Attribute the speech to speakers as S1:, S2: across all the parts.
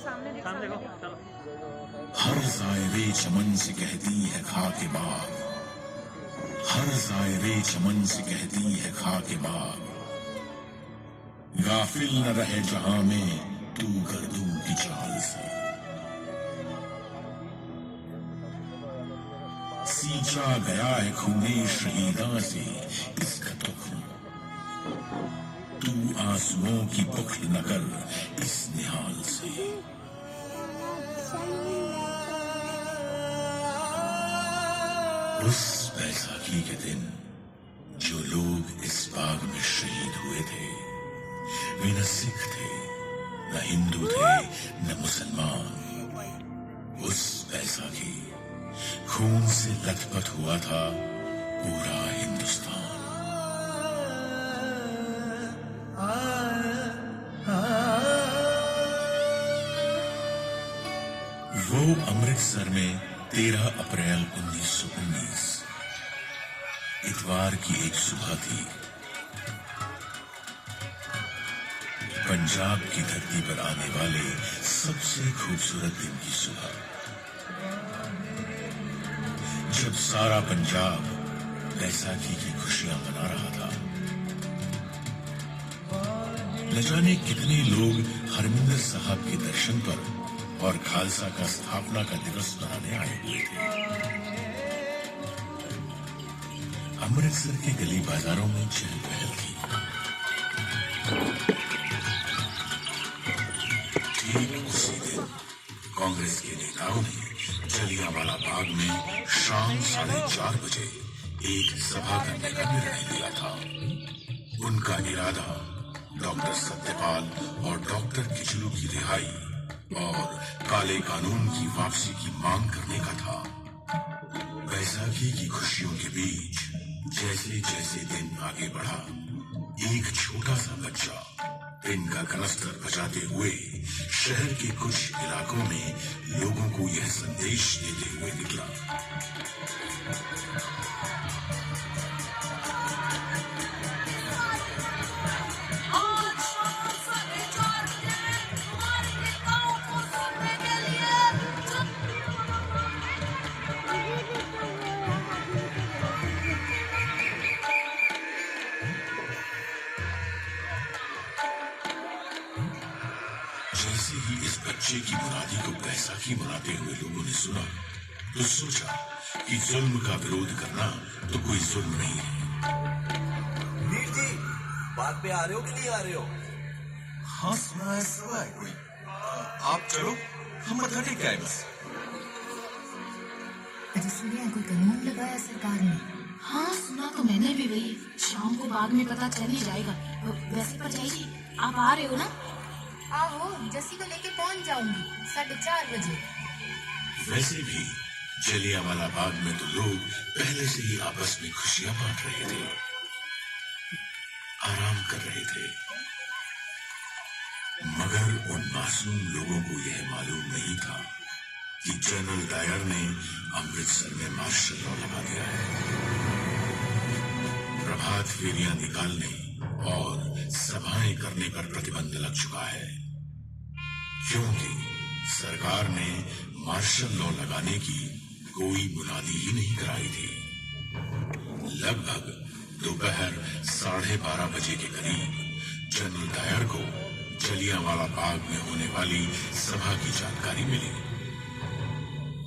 S1: सामने देखो चलो।
S2: हर ज़ायरे चमन से कहती है खाके बाग, हर ज़ायरे चमन से कहती है खाके बाग, गाफिल न रहे जहां में तू गर्दू की चाल से। सींचा गया है खूने शहीदा से इसका तुख्म, तू आंसुओं की पुख्ल न कर इस निहाल से। उस बैसाखी के दिन जो लोग इस बाग में शहीद हुए थे, वे न सिख थे, न हिंदू थे, न मुसलमान। उस बैसाखी खून से लथपथ हुआ था पूरा हिंदुस्तान। वो अमृतसर में 13 अप्रैल 1919 इतवार की एक सुबह थी। पंजाब की धरती पर आने वाले सबसे खूबसूरत दिन की सुबह, जब सारा पंजाब बैसाखी की खुशियां मना रहा था। न जाने कितने लोग हरमिंदर साहब के दर्शन पर और खालसा का स्थापना का दिवस मनाने आए हुए थे। अमृतसर के गली बाजारों में चहल पहल थी। ठीक उसी दिन कांग्रेस के नेताओं ने जलियांवाला बाग में शाम 4:30 बजे एक सभा करने का निर्णय लिया था। उनका इरादा डॉक्टर सत्यपाल और डॉक्टर किचलू की रिहाई और काले कानून की वापसी की मांग करने का था। बैसाखी की खुशियों के बीच जैसे जैसे दिन आगे बढ़ा, एक छोटा सा बच्चा पिन का कनस्तर बजाते हुए शहर के कुछ इलाकों में लोगों को यह संदेश देते हुए निकला। जैसे ही इस बच्चे की मुरादी को बैसाखी मनाते हुए लोगों ने सुना, तो सोचा कि जुल्म का विरोध करना तो कोई जुल्म नहीं है।
S3: वीर जी, बात पे आ रहे हो कि नहीं आ रहे हो?
S4: हाँ सुना है सब है कोई। आप चलो, हम मथा टेक आए बस।
S5: अरे सुनिए, कोई कानून लगाया सरकार ने?
S6: हाँ सुना तो मैंने भी वही। शाम को बाग में पता चल ही जाएगा। वैसे परजाई जी, आप आ रहे हो ना?
S5: आहो, जस्सी को लेके पहुंच जाऊंगी 4:30 बजे।
S2: वैसे भी जलियांवाला बाग में तो लोग पहले से ही आपस में खुशियां बांट रहे थे, आराम कर रहे थे। मगर उन मासूम लोगों को यह मालूम नहीं था कि जनरल डायर ने अमृतसर में मार्शल लॉ लगा दिया है। प्रभात फेरियां निकालने और सभाएं करने पर प्रतिबंध लग चुका है, क्योंकि सरकार ने मार्शल लॉ लगाने की कोई मुनादी ही नहीं कराई थी। लगभग दोपहर 12:30 बजे के करीब जनरल डायर को जलियांवाला बाग में होने वाली सभा की जानकारी मिली।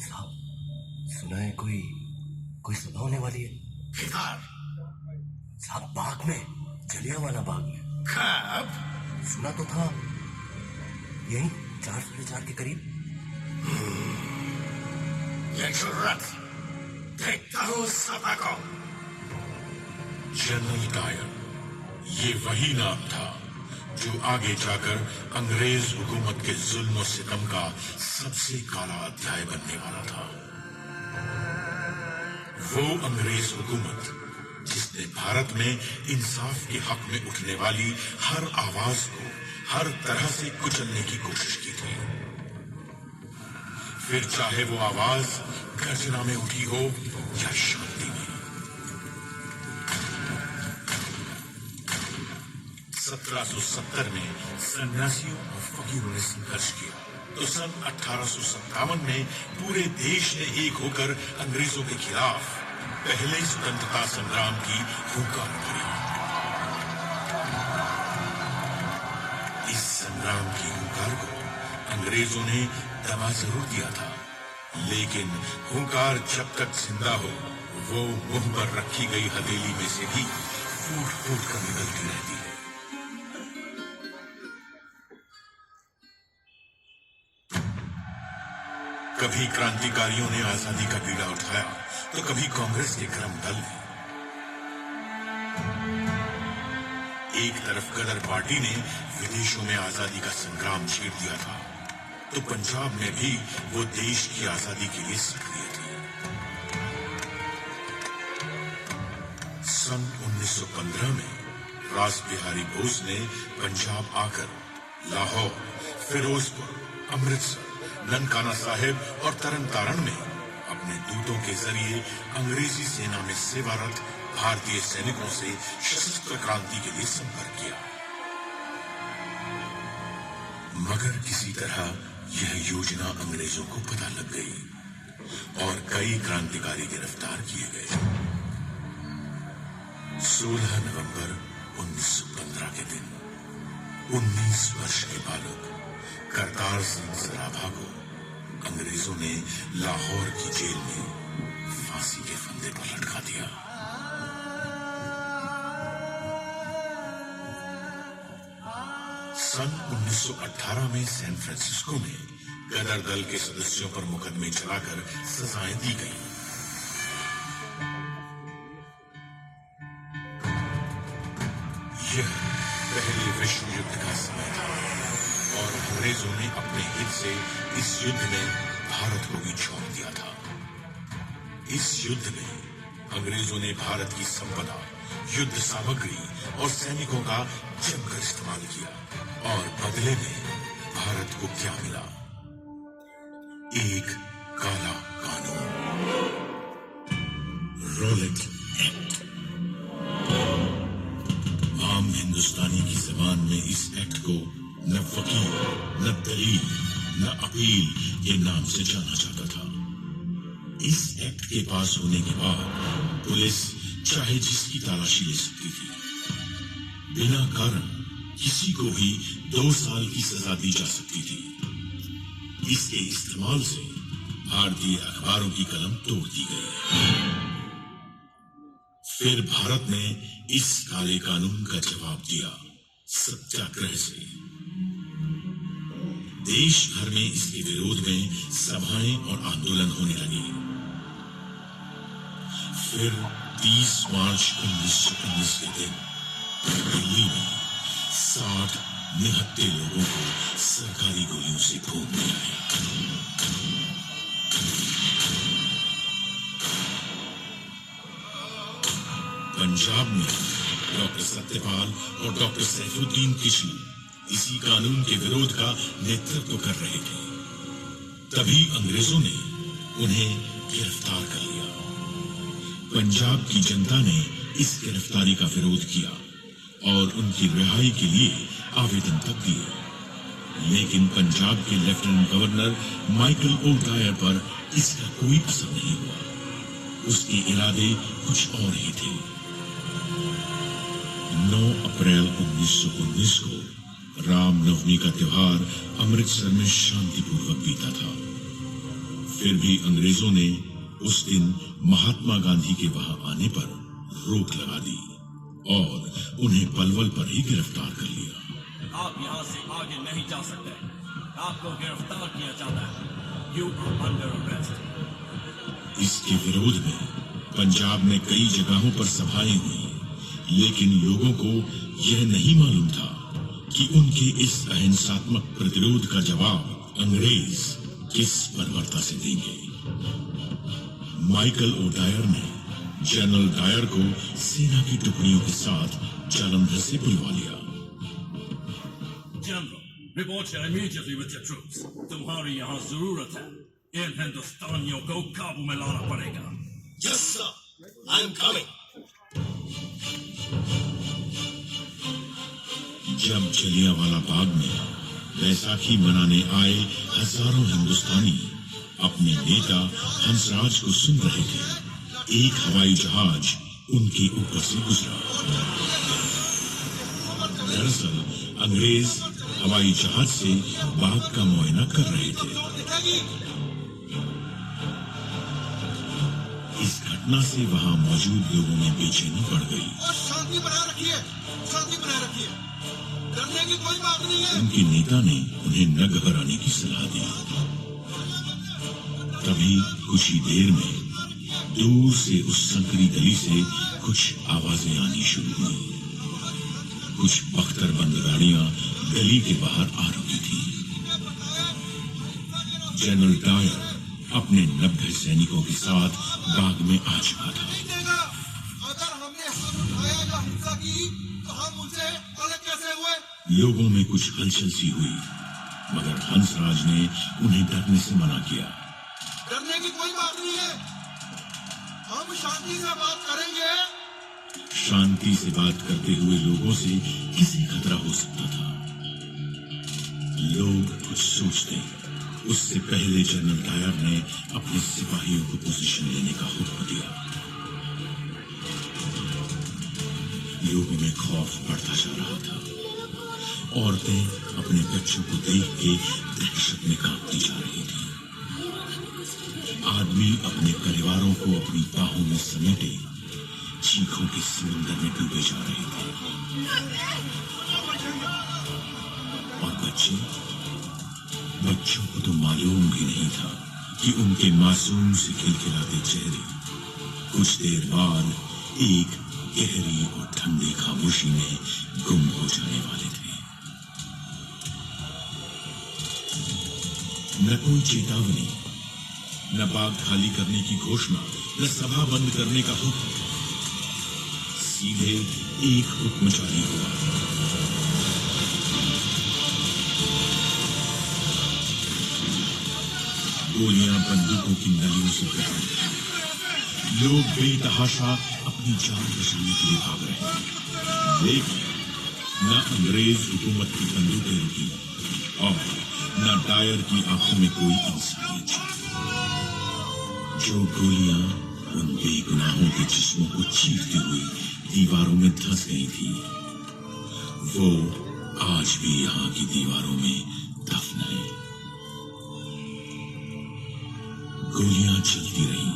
S3: साहब, सुना है कोई सभा होने वाली है। साहब, बाग में, जलियांवाला बाग में।
S4: कब?
S3: सुना तो था, यही 4:30 के करीब।
S4: ये जुर्रत, देखता हूँ सभा को।
S2: जनरल डायर, ये वही नाम था जो आगे जाकर अंग्रेज हुकूमत के जुल्म और सितम का सबसे काला अध्याय बनने वाला था। वो अंग्रेज हुकूमत जिसने भारत में इंसाफ के हक में उठने वाली हर आवाज को हर तरह से कुचलने की कोशिश की थी। फिर चाहे वो आवाज गर्जना में उठी हो या शांति में। 1770 में सन्यासियों और फकीरों ने संघर्ष किया तो तो सन 1857 में पूरे देश ने एक होकर अंग्रेजों के खिलाफ पहले स्वतंत्रता संग्राम की हुंकार भरी। इस संग्राम की हुंकार को अंग्रेजों ने दबा जरूर दिया था, लेकिन हुंकार जब तक जिंदा हो वो मुंह पर रखी गई हथेली में से भी फूट फूट कर निकलती रहती है। कभी क्रांतिकारियों ने आजादी का बीड़ा उठाया तो कभी कांग्रेस के क्रम दल ने। एक तरफ गदर पार्टी ने विदेशों में आजादी का संग्राम छेड़ दिया था, तो पंजाब में भी वो देश की आजादी के लिए सक्रिय थे। सन 1915 में रासबिहारी बोस ने पंजाब आकर लाहौर, फिरोजपुर, अमृतसर, ननकाना साहिब और तरन तारण में अपने दूतों के जरिए अंग्रेजी सेना में सेवारत भारतीय सैनिकों से सशस्त्र क्रांति के लिए संपर्क किया। मगर किसी तरह यह योजना अंग्रेजों को पता लग गई और कई क्रांतिकारी गिरफ्तार किए गए। 16 नवंबर 1915 के दिन 19 वर्ष के बालक करतार सिंह सराभा को अंग्रेजों ने लाहौर की जेल में फांसी के फंदे पर लटका दिया। सन 1918 में सैन फ्रांसिस्को में गदर दल के सदस्यों पर मुकदमे चलाकर सजाएं दी गई। यह पहले विश्व युद्ध का समय था और अंग्रेजों ने अपने हित से इस युद्ध में भारत को भी छोड़ दिया था। इस युद्ध में अंग्रेजों ने भारत की संपदा, युद्ध सामग्री और सैनिकों का जमकर इस्तेमाल किया और बदले में भारत को क्या मिला? एक काला कानून, रोलेट एक्ट। आम हिंदुस्तानी की जबान में इस एक्ट को न वकील, न दलील, न अपील के नाम से जाना जाता था। इस एक्ट के पास होने के बाद पुलिस चाहे जिसकी तलाशी ले सकती थी। बिना कारण किसी को भी 2 साल की सजा दी जा सकती थी। इसके इस्तेमाल से भारतीय अखबारों की कलम तोड़ दी गई। फिर भारत ने इस काले कानून का जवाब दिया सत्याग्रह से। देश भर में इसके विरोध में सभाएं और आंदोलन होने लगे। फिर 30 मार्च 1919 के दिन दिल्ली में 60 निहत्थे लोगों को सरकारी गोलियों से भून दिया है। पंजाब में डॉक्टर सत्यपाल और डॉक्टर सैफुद्दीन किशनु इसी कानून के विरोध का नेतृत्व कर रहे थे। तभी अंग्रेजों ने उन्हें गिरफ्तार कर लिया। पंजाब की जनता ने इस गिरफ्तारी का विरोध किया और उनकी रिहाई के लिए आवेदन तक दिए, लेकिन पंजाब के लेफ्टिनेंट गवर्नर माइकल ओडायर पर इसका कोई असर नहीं हुआ। उसके इरादे कुछ और ही थे। 9 अप्रैल 1919 को रामनवमी का त्योहार अमृतसर में शांतिपूर्वक बीता था। फिर भी अंग्रेजों ने उस दिन महात्मा गांधी के वहां आने पर रोक लगा दी और उन्हें पलवल पर ही गिरफ्तार कर लिया।
S1: आप यहाँ से आगे नहीं जा सकते, आपको गिरफ्तार किया जाता है। You are under arrest।
S2: इसके विरोध में पंजाब में कई जगहों पर सभाएं हुई, लेकिन लोगों को यह नहीं मालूम था कि उनके इस अहिंसात्मक प्रतिरोध का जवाब अंग्रेज किस बर्बरता से देंगे। माइकल ओडायर ने जनरल डायर को सेना की टुकड़ियों के साथ जालंधर से बुलवा लिया।
S1: General, report here immediately with your troops। तुम्हारी यहाँ जरूरत है। इन हिंदुस्तानियों को काबू में लाना पड़ेगा।
S3: Yes, sir. I am coming.
S2: जब जलियांवाला बाग में बैसाखी मनाने आए हजारों हिंदुस्तानी अपने नेता हंसराज को सुन रहे थे। एक हवाई जहाज उनके ऊपर से गुजरा। दरअसल अंग्रेज हवाई जहाज से बाग का मुआयना कर रहे थे। इस घटना से वहां मौजूद लोगों में बेचैनी बढ़ गई।
S4: शांति बनाए रखिए, शांति बनाए रखिए, डरने की कोई बात नहीं है।
S2: उनके नेता ने उन्हें न घबराने की सलाह दी। तभी कुछ ही देर में दूर से उस संकरी गली से कुछ आवाजें आनी शुरू हुई। कुछ बख्तरबंद गाड़ियां गली के बाहर आ रुकी थी। जनरल डायर अपने 90 सैनिकों के साथ बाग में आ चुका था।
S4: अगर हमने हाथ उठाया या हिंसा की तो हम उनसे अलग कैसे हुए?
S2: लोगों में कुछ हलचल सी हुई, मगर हंसराज ने उन्हें डरने से मना किया।
S4: डरने की कोई बात नहीं है, हम शांति से बात करेंगे।
S2: शांति से बात करते हुए लोगों से किसे खतरा हो सकता था? लोग कुछ सोचते उससे पहले जनरल डायर ने अपने सिपाहियों को पोजीशन लेने का हुक्म दिया। लोगों में खौफ बढ़ता जा रहा था। औरतें अपने बच्चों को देख के दहशत में कांपती जा रही थी। आदमी अपने परिवारों को अपनी बाहों में समेटे चीखों के समुद्र में डूबे जा रहे थे। और बच्चों को तो मालूम भी नहीं था कि उनके मासूम से खिलखिलाते चेहरे कुछ देर बाद एक गहरी और ठंडी खामोशी में गुम हो जाने वाले थे। न कोई चेतावनी, न बाग खाली करने की घोषणा, न सभा बंद करने का हुक्म। सीधे एक हुक्म जारी हुआ। गोलियां बंदूकों की नलियों से बह लोग बेतहाशा अपनी जान बचाने के लिए भाग रहे हैं। लेकिन न अंग्रेज हुकूमत की बंदूकें रुकी और न डायर की आंखों में कोई इंसानियत। जो गोलियां उन बेगुनाहों के जिस्मों को चीरती हुई दीवारों में धंस गई थी, वो आज भी यहाँ की दीवारों में दफन है। गोलियां चलती रही।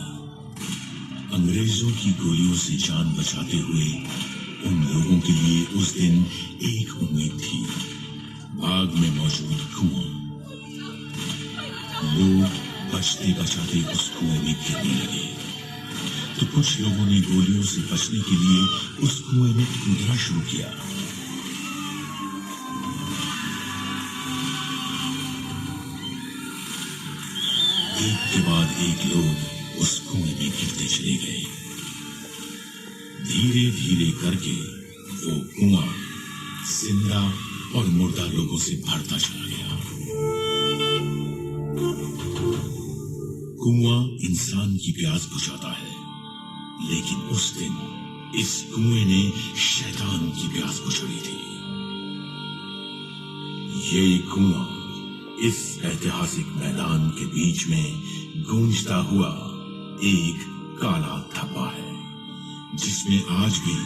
S2: अंग्रेजों की गोलियों से जान बचाते हुए उन लोगों के लिए उस दिन एक उम्मीद थी, बाग में मौजूद कुआं। लोग बचते बचाते उस कुएं में गिरने लगे, तो कुछ लोगों ने गोलियों से बचने के लिए उस कुएं में कूदना शुरू किया। एक के बाद एक लोग उस कुएं में गिरते चले गए। धीरे धीरे करके वो कुआं जिंदा और मुर्दा लोगों से भरता चला गया। कुआं इंसान की प्यास बुझाता है, लेकिन उस दिन इस कुएं ने शैतान की प्यास बुझाई थी। ये कुआं इस ऐतिहासिक मैदान के बीच में गूंजता हुआ एक काला धब्बा है, जिसमें आज भी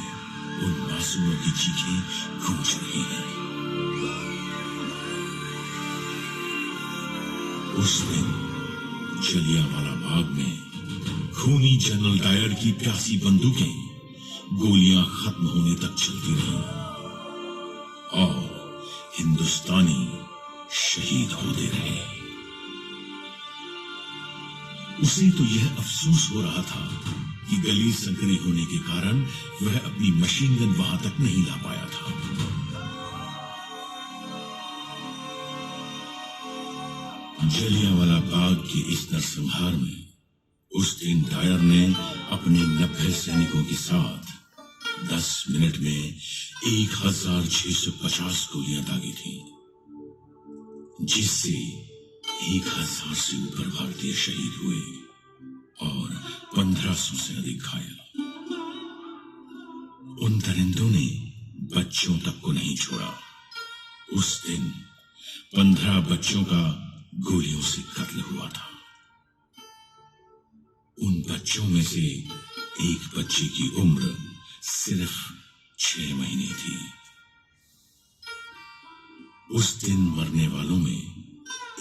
S2: उन मासूमों की चीखें गूंज रही हैं। उस दिन जलियांवाला बाग में खूनी जनरल डायर की प्यासी बंदूकें गोलियां खत्म होने तक चलती रहीं और हिंदुस्तानी शहीद होते रहे। उसे तो यह अफसोस हो रहा था कि गली संकरी होने के कारण वह अपनी मशीन गन वहां तक नहीं ला पाया था। जलियांवाला बाग के इस नरसंहार में उस दिन डायर ने अपने 90 सैनिकों के साथ 10 मिनट में 1650 गोलियां दागी थी, जिससे 1000 से ऊपर भारतीय शहीद हुए और 1500 से अधिक घायल। उन दरिंदों ने बच्चों तक को नहीं छोड़ा। उस दिन 15 बच्चों का गोलियों से कत्ल हुआ था। उन बच्चों में से एक बच्चे की उम्र सिर्फ 6 महीने थी। उस दिन मरने वालों में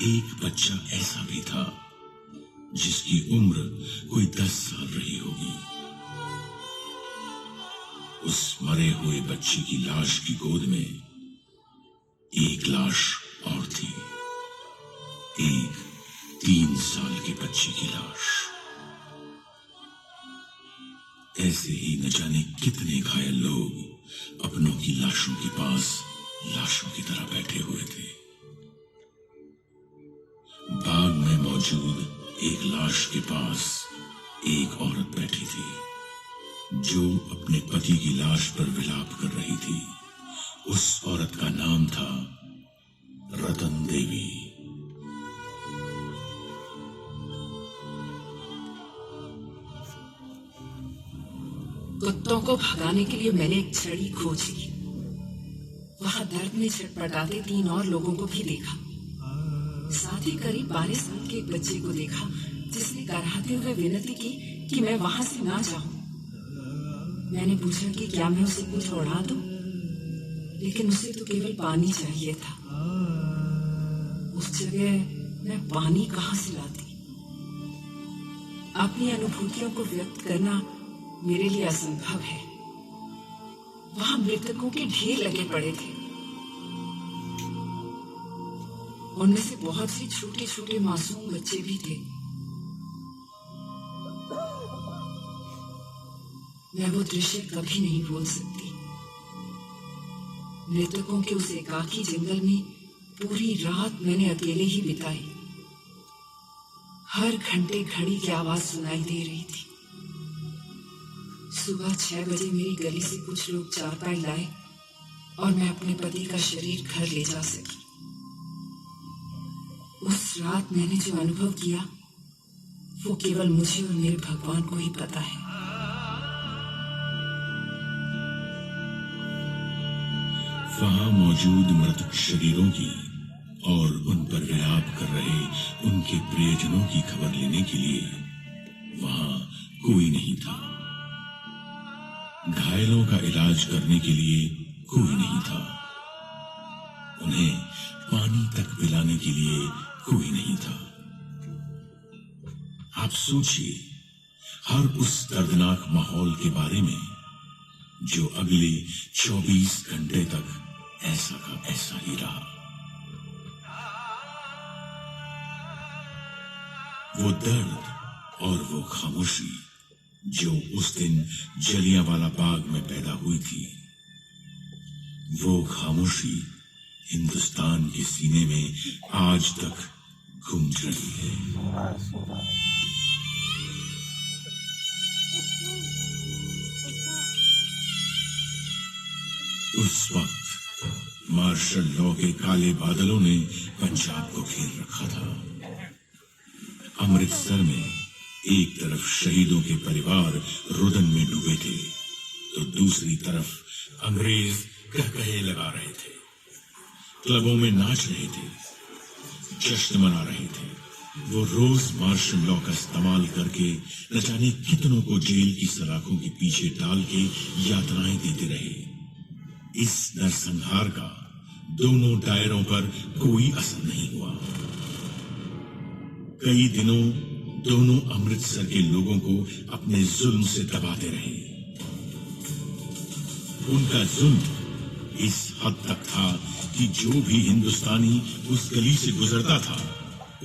S2: एक बच्चा ऐसा भी था जिसकी उम्र कोई 10 साल रही होगी। उस मरे हुए बच्चे की लाश की गोद में एक लाश और थी, एक 3 साल के बच्चे की लाश। ऐसे ही न जाने कितने घायल लोग अपनों की लाशों के पास लाशों की तरह बैठे हुए थे। बाग में मौजूद एक लाश के पास एक औरत बैठी थी जो अपने पति की लाश पर विलाप कर रही थी। उस औरत का नाम था रतन देवी।
S7: कुत्तों को भगाने के लिए मैंने एक छड़ी खोजी। वहां दर्द में छटपटाते 3 और लोगों को भी देखा। साथ ही करीब 12 साल के एक बच्चे को देखा जिसने कराहते हुए विनती की कि मैं वहां से ना जाऊं। मैंने पूछा कि क्या मैं उसे कुछ उड़ा दूं, लेकिन उसे तो केवल पानी चाहिए था। उस जगह मैं पानी कहां से लाती? अपनी अनुभूतियों को व्यक्त करना मेरे लिए असंभव है। वहां मृतकों के ढेर लगे पड़े थे। उनमें से बहुत से छोटे छोटे मासूम बच्चे भी थे। मैं वो दृश्य कभी नहीं भूल सकती। मृतकों के उस एकाकी जंगल में पूरी रात मैंने अकेले ही बिताई। हर घंटे घड़ी की आवाज सुनाई दे रही थी। सुबह 6 बजे मेरी गली से कुछ लोग चारपाई लाए और मैं अपने पति का शरीर घर ले जा सकी। उस रात मैंने जो अनुभव किया वो केवल मुझे और मेरे भगवान को ही पता है।
S2: वहां मौजूद मृतक शरीरों की और उन पर विलाप कर रहे उनके प्रियजनों की खबर लेने के लिए वहां कोई नहीं था। घायलों का इलाज करने के लिए कोई नहीं था। उन्हें पानी तक पिलाने के लिए कोई नहीं था। आप सोचिए हर उस दर्दनाक माहौल के बारे में जो अगले 24 घंटे तक ऐसा का ऐसा ही रहा। वो दर्द और वो खामोशी जो उस दिन जलियांवाला बाग में पैदा हुई थी, वो खामोशी हिंदुस्तान के सीने में आज तक गूंज रही है। उस वक्त मार्शल लॉ के काले बादलों ने पंजाब को घेर रखा था। अमृतसर में एक तरफ शहीदों के परिवार रुदन में डूबे थे तो दूसरी तरफ अंग्रेज कहकहे लगा रहे थे, क्लबों में नाच रहे थे, जश्न मना रहे थे। वो रोज मार्शल लॉ का इस्तेमाल करके न जाने कितनों को जेल की सलाखों के पीछे डाल के यातनाएं देते रहे। इस नरसंहार का दोनों दायरों पर कोई असर नहीं हुआ। कई दिनों दोनों अमृतसर के लोगों को अपने जुल्म से दबाते रहे। उनका जुल्म इस हद तक था कि जो भी हिंदुस्तानी उस गली से गुजरता था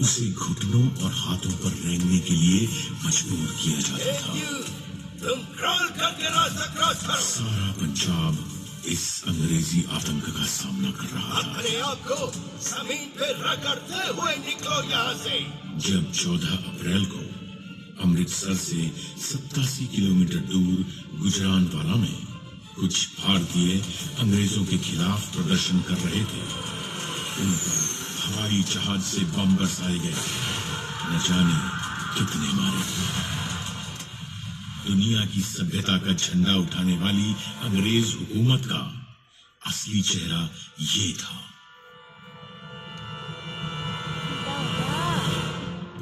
S2: उसे घुटनों और हाथों पर रेंगने के लिए मजबूर किया जाता था। सारा पंजाब इस अंग्रेजी आतंक का सामना कर रहा था।
S1: अपने आप को जमीन पे रगड़ते हुए निकलो यहाँ से।
S2: जब 14 अप्रैल को अमृतसर से 87 किलोमीटर दूर गुजरानवाला में कुछ भारतीय अंग्रेजों के खिलाफ प्रदर्शन कर रहे थे, उन पर हवाई जहाज से बम बरसाए गए। न जाने कितने मारे गए। दुनिया की सभ्यता का झंडा उठाने वाली अंग्रेज हुकूमत का असली चेहरा ये था।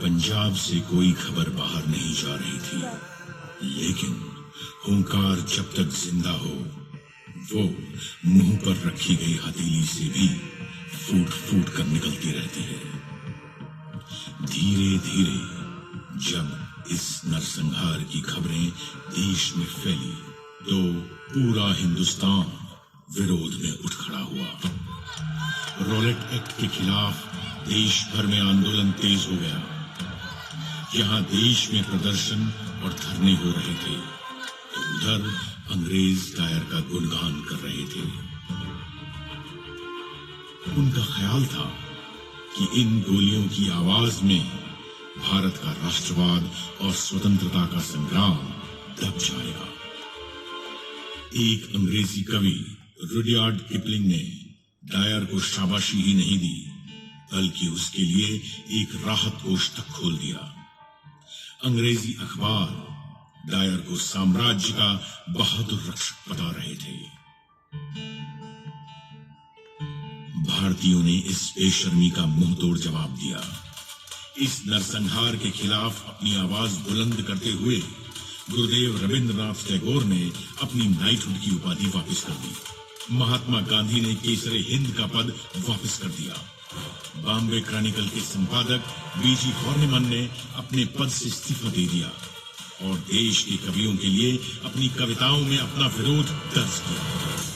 S2: पंजाब से कोई खबर बाहर नहीं जा रही थी, लेकिन हुंकार जब तक जिंदा हो, वो मुंह पर रखी गई हथेली से भी फूट फूट कर निकलती रहती है। धीरे धीरे जब इस नरसंहार की खबरें देश में फैली, तो पूरा हिंदुस्तान विरोध में उठ खड़ा हुआ। रॉलेट एक्ट के खिलाफ देश भर में आंदोलन तेज हो गया। यहाँ देश में प्रदर्शन और धरने हो रहे थे, तो उधर अंग्रेज डायर का गुणगान कर रहे थे। उनका ख्याल था कि इन गोलियों की आवाज में भारत का राष्ट्रवाद और स्वतंत्रता का संग्राम दब जाएगा। एक अंग्रेजी कवि रुडयार्ड किपलिंग ने डायर को शाबाशी ही नहीं दी, बल्कि उसके लिए एक राहत कोष तक खोल दिया। अंग्रेजी अखबार डायर को साम्राज्य का बहादुर रक्षक बता रहे थे। भारतीयों ने इस बेशर्मी का मुंह तोड़ जवाब दिया। इस नरसंहार के खिलाफ अपनी आवाज बुलंद करते हुए गुरुदेव रविंद्रनाथ टैगोर ने अपनी नाइटहुड की उपाधि वापस कर दी। महात्मा गांधी ने केसरे हिंद का पद वापस कर दिया। बॉम्बे क्रॉनिकल के संपादक बीजी हॉर्निमन ने अपने पद से इस्तीफा दे दिया और देश के कवियों के लिए अपनी कविताओं में अपना विरोध दर्ज किया।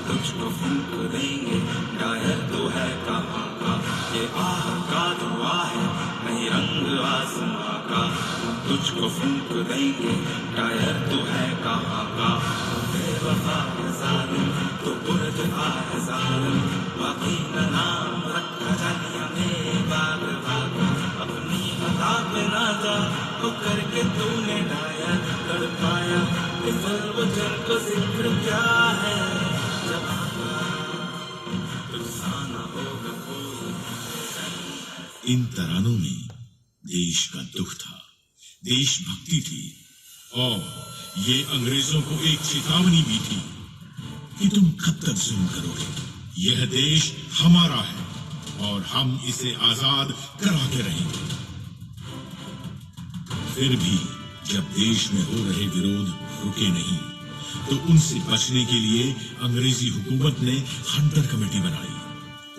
S8: तुझको फूंक देंगे, डायर तो है कहाँ का, ये आह का दुआ है, नहीं रंग आसमां का। तुझको फूंक देंगे, डायर तो है कहाँ का, बेवफा है जालिम, तो पुरजफा है जालिम, बाकी का नाम रखा जालिया में बाग बाग। अपनी अदा पे ना जा, तो करके तूने डायर कर पाया, इस वचन को जिक्र क्या है।
S2: इन तरानों में देश का दुख था, देशभक्ति थी, और ये अंग्रेजों को एक चेतावनी भी थी कि तुम कब तक जुल्म करोगे। यह देश हमारा है और हम इसे आजाद करा के रहेंगे। फिर भी जब देश में हो रहे विरोध रुके नहीं, तो उनसे बचने के लिए अंग्रेजी हुकूमत ने हंटर कमेटी बनाई।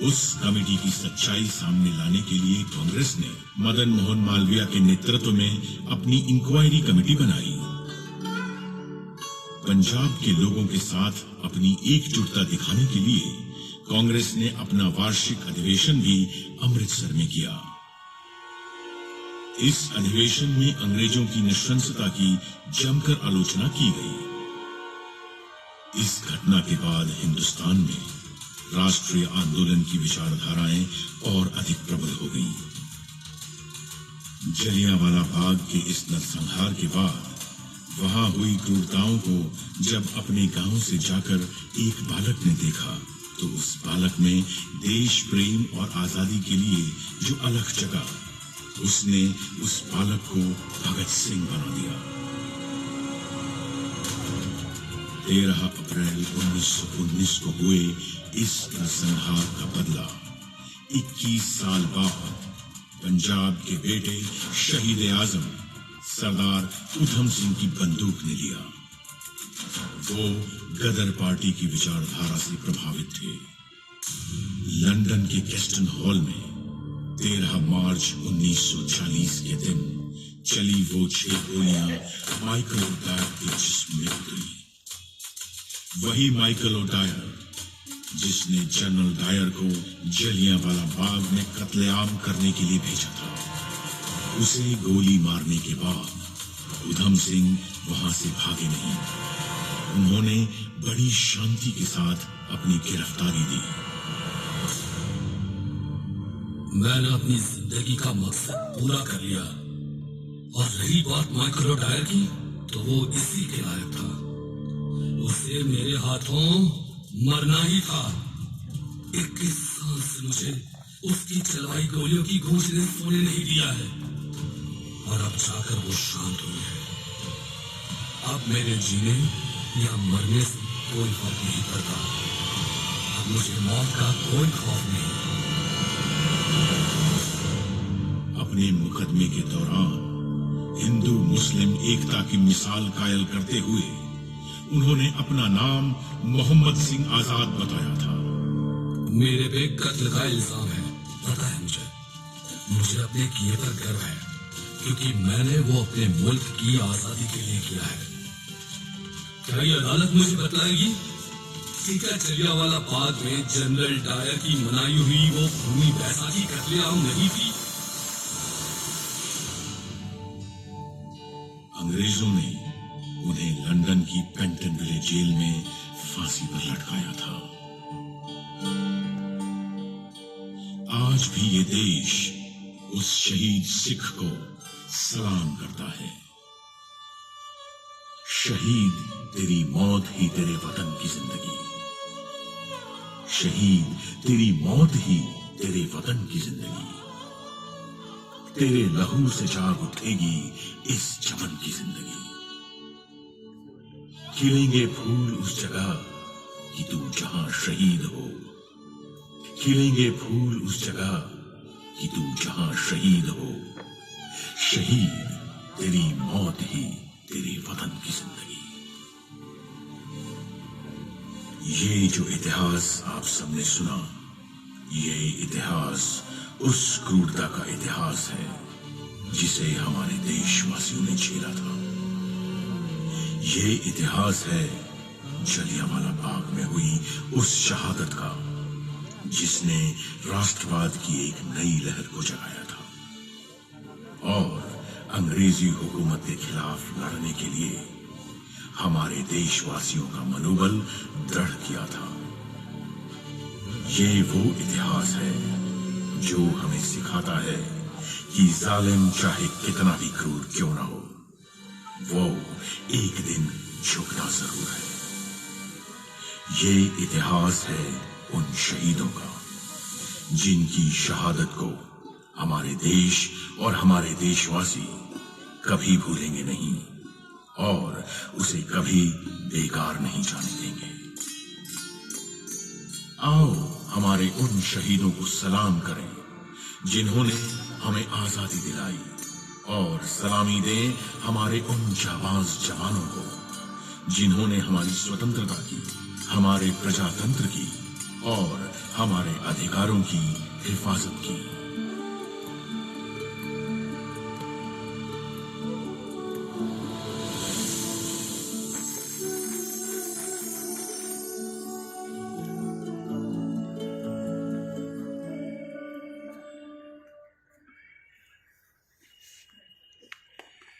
S2: उस कमेटी की सच्चाई सामने लाने के लिए कांग्रेस ने मदन मोहन मालवीय के नेतृत्व में अपनी इंक्वायरी कमेटी बनाई। पंजाब के लोगों के साथ अपनी एकजुटता दिखाने के लिए कांग्रेस ने अपना वार्षिक अधिवेशन भी अमृतसर में किया। इस अधिवेशन में अंग्रेजों की नृशंसता की जमकर आलोचना की गई। इस घटना के बाद हिंदुस्तान में राष्ट्रीय आंदोलन की विचारधाराएं और अधिक प्रबल हो गईं। जलियांवाला बाग के इस नरसंहार के बाद वहां हुई क्रूरताओं को जब अपने गांव से जाकर एक बालक ने देखा, तो उस बालक में देश प्रेम और आजादी के लिए जो अलख जगा, उसने उस बालक को भगत सिंह बना दिया। 13 अप्रैल 1919 को हुए इस नरसंहार का बदला 21 साल बाद पंजाब के बेटे शहीद आजम सरदार उधम सिंह की बंदूक ने लिया। वो गदर पार्टी की विचारधारा से प्रभावित थे। लंदन के कैस्टन हॉल में 13 मार्च 1940 के दिन चली वो 6 गोलियां माइकल ओडायर के जिस्म में उतरी। वही माइकल ओडायर जिसने जनरल डायर को जलियांवाला बाग में कत्लेआम करने के लिए भेजा था। उसे गोली मारने के बाद उधम सिंह वहां से भागे नहीं। उन्होंने बड़ी शांति के साथ अपनी गिरफ्तारी दी।
S1: मैंने अपनी जिंदगी का मकसद पूरा कर लिया, और रही बात माइकल ओडायर की, तो वो इसी के लायक था। उसे मेरे हाथों मरना ही था। 21 साल से मुझे उसकी चलाई गोलियों की गूंज ने सोने नहीं दिया है, और अब जाकर वो शांत हुई है। अब मेरे जीने या मरने से कोई फर्क नहीं पड़ता। अब मुझे मौत का कोई खौफ नहीं।
S2: अपने मुकदमे के दौरान हिंदू मुस्लिम एकता की मिसाल कायल करते हुए उन्होंने अपना नाम मोहम्मद सिंह आजाद बताया था।
S1: मेरे पे कत्ल का इल्जाम है, पता है मुझे अपने किए पर गर्व है, क्योंकि मैंने वो अपने मुल्क की आजादी के लिए किया है। क्या ये अदालत मुझे बतलाएगी कि क्या जलियांवाला बाग में जनरल डायर की मनाई हुई वो भूमि बैसाखी कत्लेआम नहीं थी?
S2: अंग्रेजों ने उन्हें लंदन की पेंटनविले जेल में फांसी पर लटकाया था। आज भी ये देश उस शहीद सिख को सलाम करता है। शहीद तेरी मौत ही तेरे वतन की जिंदगी, शहीद तेरी मौत ही तेरे वतन की जिंदगी, तेरे लहू से जाग उठेगी इस चमन की जिंदगी। खिलेंगे फूल उस जगह कि तू जहां शहीद हो, खिलेंगे फूल उस जगह कि तू जहां शहीद हो, शहीद तेरी मौत ही तेरे वतन की जिंदगी। ये जो इतिहास आप सबने सुना, ये इतिहास उस क्रूरता का इतिहास है जिसे हमारे देशवासियों ने झेला था। ये इतिहास है जलियांवाला बाग में हुई उस शहादत का जिसने राष्ट्रवाद की एक नई लहर को जगाया था और अंग्रेजी हुकूमत के खिलाफ लड़ने के लिए हमारे देशवासियों का मनोबल दृढ़ किया था। ये वो इतिहास है जो हमें सिखाता है कि जालिम चाहे कितना भी क्रूर क्यों ना हो, वो एक दिन झुकना जरूर है। ये इतिहास है उन शहीदों का जिनकी शहादत को हमारे देश और हमारे देशवासी कभी भूलेंगे नहीं और उसे कभी बेकार नहीं जाने देंगे। आओ हमारे उन शहीदों को सलाम करें जिन्होंने हमें आजादी दिलाई और सलामी दें हमारे उन जाबाज जवानों को जिन्होंने हमारी स्वतंत्रता की, हमारे प्रजातंत्र की और हमारे अधिकारों की हिफाजत की।